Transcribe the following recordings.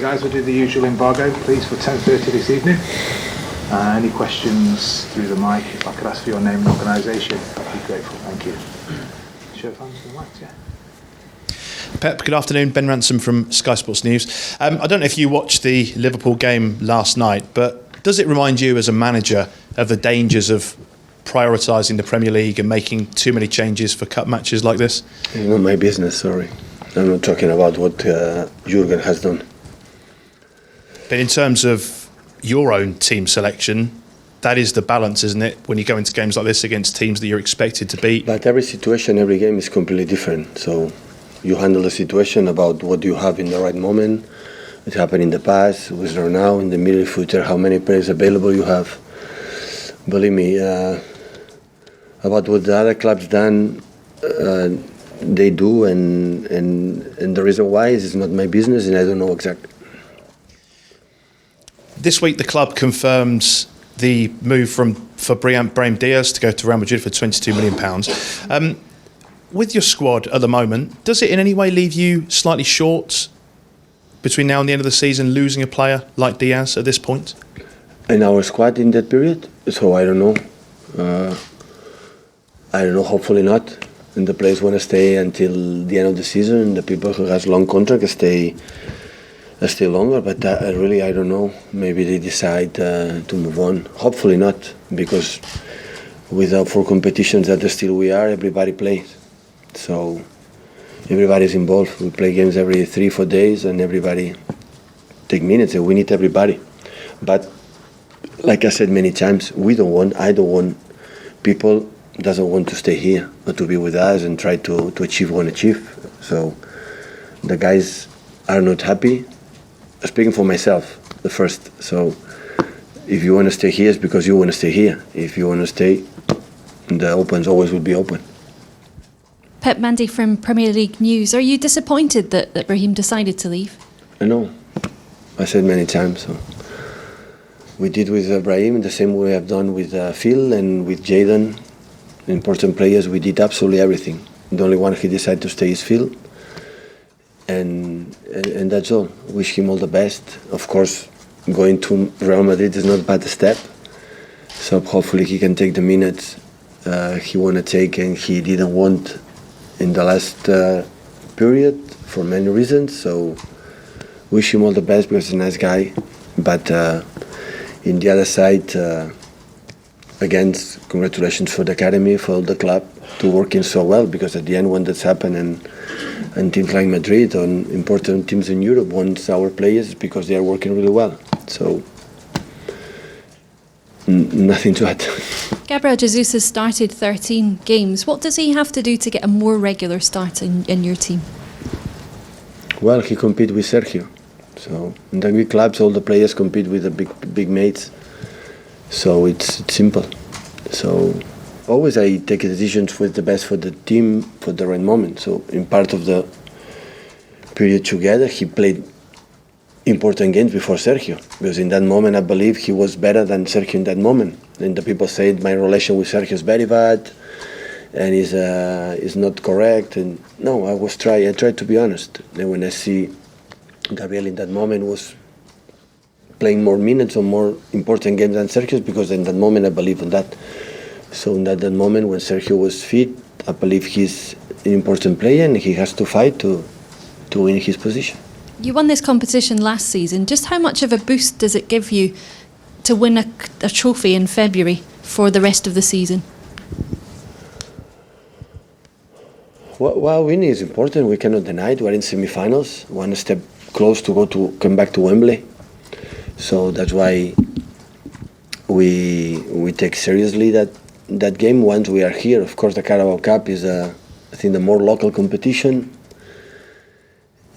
Guys, we'll do the usual embargo, please, for 10:30 this evening. Any questions through the mic? If I could ask for your name and organisation, I'd be grateful. Thank you. Show hands to the mic, yeah. Pep, good afternoon. Ben Ransom from Sky Sports News. I don't know if you watched the Liverpool game last night, but does it remind you as a manager of the dangers of prioritising the Premier League and making too many changes for cup matches like this? It's not my business, sorry. I'm not talking about what Jurgen has done. But in terms of your own team selection, that is the balance, isn't it, when you go into games like this against teams that you're expected to beat? But every situation, every game is completely different. So you handle the situation about what you have in the right moment, what happened in the past, what's there now, in the middle future, how many players available you have. Believe me, about what the other clubs done, they do, and the reason why is not my business, and I don't know exactly. This week the club confirms the move for Brahim Diaz to go to Real Madrid for £22 million. With your squad at the moment, does it in any way leave you slightly short between now and the end of the season, losing a player like Diaz at this point? In our squad in that period? So I don't know. Hopefully not. And the players want to stay until the end of the season, and the people who has long contract stay longer, but really I don't know. Maybe they decide to move on. Hopefully not, because without 4 competitions that still we are, everybody plays. So everybody's involved. We play games every 3-4 days, and everybody take minutes, and we need everybody. But like I said many times, I don't want people doesn't want to stay here or to be with us and try to achieve what we achieve. So the guys are not happy. Speaking for myself, the first. So if you want to stay here, it's because you want to stay here. If you want to stay, the opens always will be open. Pep, Mandy from Premier League News. Are you disappointed that Brahim decided to leave? No. I said many times. So we did with Brahim the same way I've done with Phil and with Jadon. Important players, we did absolutely everything. The only one he decided to stay is Phil. And that's all. Wish him all the best. Of course, going to Real Madrid is not a bad step. So hopefully he can take the minutes he want to take, and he didn't want in the last period for many reasons. So wish him all the best because he's a nice guy. But in the other side, again, congratulations for the academy, for the club to working so well, because at the end when that's happened and teams like Madrid and important teams in Europe want our players because they are working really well. So nothing to add. Gabriel Jesus has started 13 games. What does he have to do to get a more regular start in your team? Well, he competes with Sergio. So in the big clubs, all the players compete with the big mates. So it's simple. So always I take decisions with the best for the team for the right moment. So in part of the period together, he played important games before Sergio, because in that moment I believe he was better than Sergio in that moment. And the people said my relation with Sergio is very bad and is not correct. And no, I tried to be honest. And when I see Gabriel in that moment was playing more minutes or more important games than Sergio, because in that moment I believe in that. So in that moment when Sergio was fit, I believe he's an important player and he has to fight to win his position. You won this competition last season. Just how much of a boost does it give you to win a trophy in February for the rest of the season? Well, winning is important. We cannot deny it. We're in semi-finals, one step close to come back to Wembley. So that's why we take seriously that game once we are here. Of course, the Carabao Cup is, I think, the more local competition,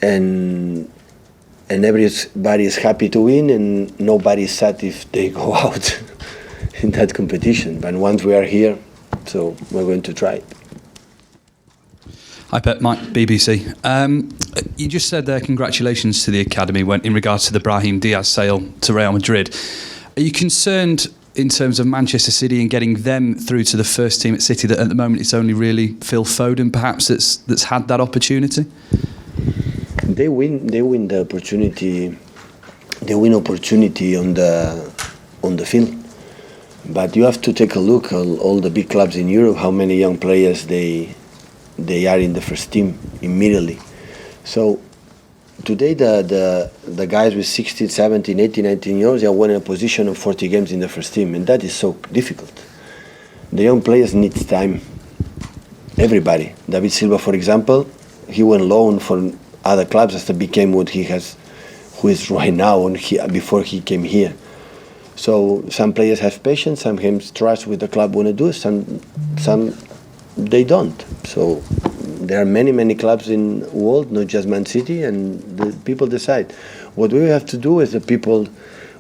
and everybody is happy to win, and nobody is sad if they go out in that competition. But once we are here, so we're going to try. Hi Pep, Mike, BBC. You just said congratulations to the academy in regards to the Brahim Diaz sale to Real Madrid. Are you concerned in terms of Manchester City and getting them through to the first team at City, that at the moment it's only really Phil Foden perhaps that's had that opportunity? They win the opportunity. They win opportunity on the field. But you have to take a look at all the big clubs in Europe, how many young players they are in the first team immediately. So today the guys with 16, 17, 18, 19 years, they are winning a position of 40 games in the first team, and that is so difficult. The young players need time. Everybody. David Silva, for example, he went loan for other clubs after became what he has, who is right now, and before he came here. So some players have patience, some have trust with the club when they do, some they don't. So there are many clubs in the world, not just Man City, and the people decide. What we have to do is the people,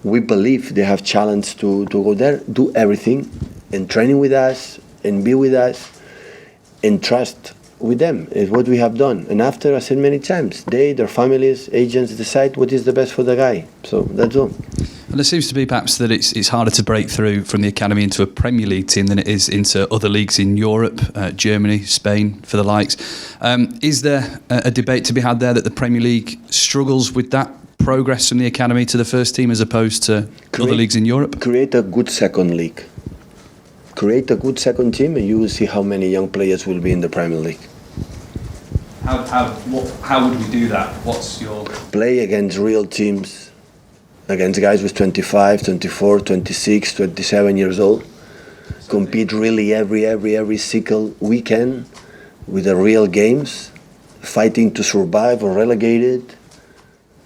we believe they have challenge to go there, do everything, and training with us, and be with us, and trust with them is what we have done. And after, I said many times, their families, agents decide what is the best for the guy. So that's all. And it seems to be perhaps that it's harder to break through from the academy into a Premier League team than it is into other leagues in Europe, Germany, Spain, for the likes. Is there a debate to be had there that the Premier League struggles with that progress from the academy to the first team as opposed to other leagues in Europe? Create a good second league. Create a good second team, and you will see how many young players will be in the Premier League. How would we do that? What's your... Play against real teams, against guys with 25, 24, 26, 27 years old. Compete really every single weekend with the real games, fighting to survive or relegated.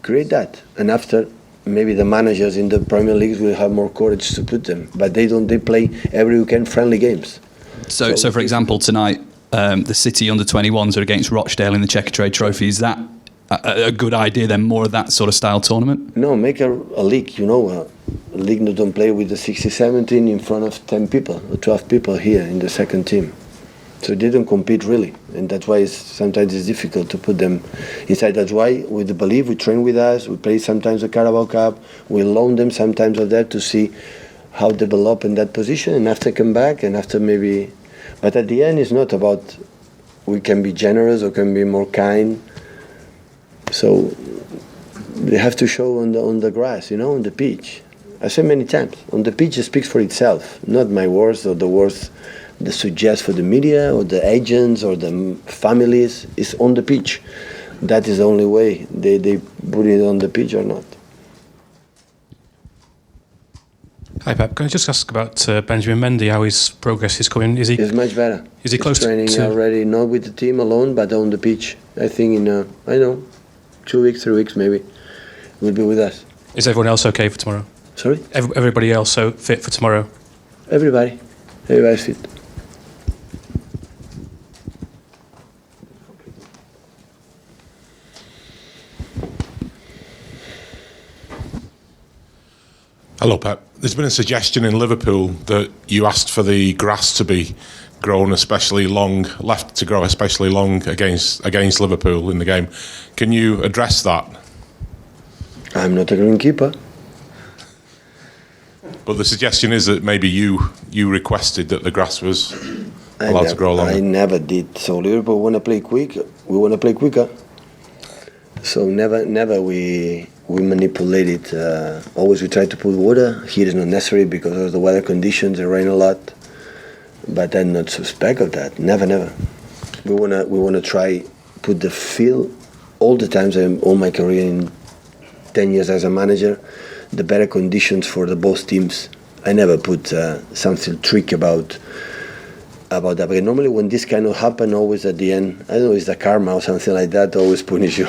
Create that. And after, maybe the managers in the Premier Leagues will have more courage to put them. But they don't. They play every weekend friendly games. So for example, tonight, the City under-21s are against Rochdale in the Checkatrade Trophy. Is that a good idea then, more of that sort of style tournament? No, make a league, a league that don't play with the 60-17 in front of 10 people or 12 people here in the second team. So they don't compete really, and that's why sometimes it's difficult to put them inside. That's why we believe, we train with us, we play sometimes the Carabao Cup, we loan them sometimes of that to see how develop in that position, and after come back, and after maybe... But at the end, it's not about we can be generous or can be more kind. So they have to show on the grass, on the pitch. I said many times, on the pitch it speaks for itself, not my words or the words they suggest for the media or the agents or the families. It's on the pitch. That is the only way they put it on the pitch or not. Hi Pep, can I just ask about Benjamin Mendy, how his progress is going? He's much better. Is he close training to already, not with the team alone, but on the pitch. I think in 2 weeks, 3 weeks maybe, will be with us. Is everyone else okay for tomorrow? Sorry? Everybody else so fit for tomorrow? Everybody's fit. Hello, Pep. There's been a suggestion in Liverpool that you asked for the grass to be grown especially long, left to grow especially long against Liverpool in the game. Can you address that? I'm not a greenkeeper. But the suggestion is that maybe you requested that the grass was allowed to grow longer. I never did. So Liverpool want to play quick. We want to play quicker. So never we manipulate it. Always we try to put water. Here is not necessary because of the weather conditions. It rain a lot. But I'm not suspect of that. Never. We wanna try put the field all the times all my career in 10 years as a manager, the better conditions for the both teams. I never put something trick about that. Because normally when this kind of happen, always at the end, I don't know, it's the karma or something like that, always punish you.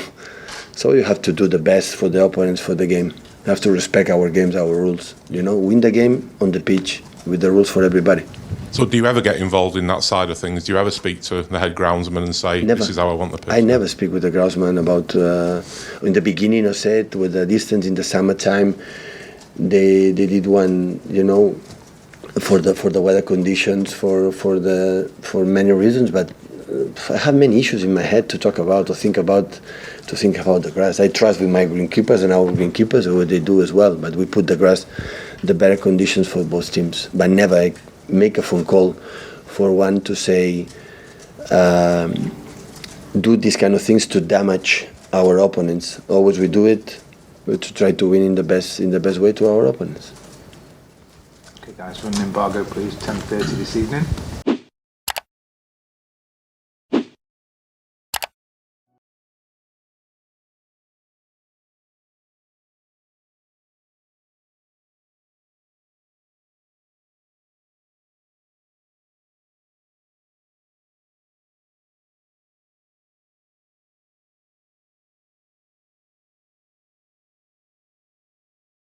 So you have to do the best for the opponents for the game. You have to respect our games, our rules. Win the game on the pitch with the rules for everybody. So do you ever get involved in that side of things? Do you ever speak to the head groundsman and say, never. This is how I want the pitch? I never speak with the groundsman about, in the beginning I said, with the distance in the summertime, they did one, for the weather conditions, for many reasons, but I have many issues in my head to talk about or think about the grass. I trust with my greenkeepers and our greenkeepers what they do as well. But we put the grass, the better conditions for both teams. But never make a phone call for one to say do these kind of things to damage our opponents. Always we do it to try to win in the best way to our opponents. Okay, guys, run an embargo, please. 10:30 this evening.